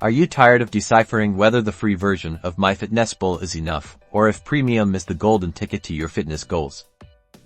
Are you tired of deciphering whether the free version of Myfitnesspal is enough, or if premium is the golden ticket to your fitness goals?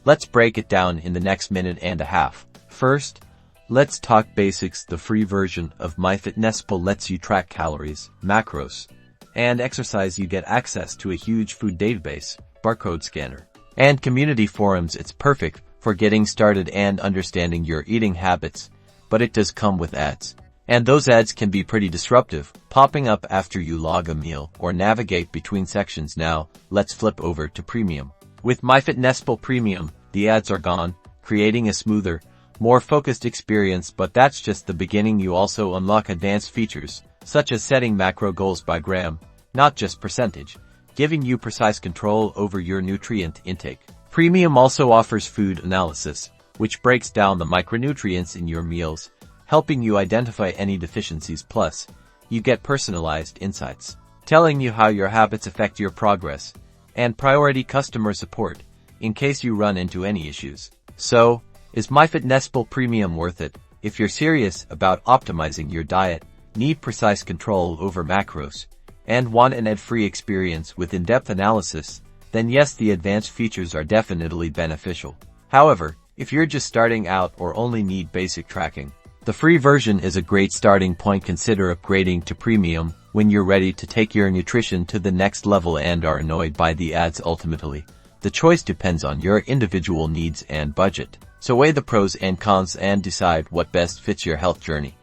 Let's break it down in the next minute and a half. First, let's talk basics. The free version of Myfitnesspal lets you track calories, macros, and exercise. You get access to a huge food database, barcode scanner, and community forums. It's perfect for getting started and understanding your eating habits, but it does come with ads. And those ads can be pretty disruptive, popping up after you log a meal or navigate between sections. Now, let's flip over to Premium. With Myfitnesspal Premium, the ads are gone, creating a smoother, more focused experience. But that's just the beginning. You also unlock advanced features, such as setting macro goals by gram, not just percentage, giving you precise control over your nutrient intake. Premium also offers food analysis, which breaks down the micronutrients in your meals, helping you identify any deficiencies. Plus, you get personalized insights, telling you how your habits affect your progress, and priority customer support, in case you run into any issues. So, is Myfitnesspal Premium worth it? If you're serious about optimizing your diet, need precise control over macros, and want an ad-free experience with in-depth analysis, then yes, the advanced features are definitely beneficial. However, if you're just starting out or only need basic tracking, the free version is a great starting point. Consider upgrading to Premium when you're ready to take your nutrition to the next level and are annoyed by the ads. Ultimately, the choice depends on your individual needs and budget. So weigh the pros and cons and decide what best fits your health journey.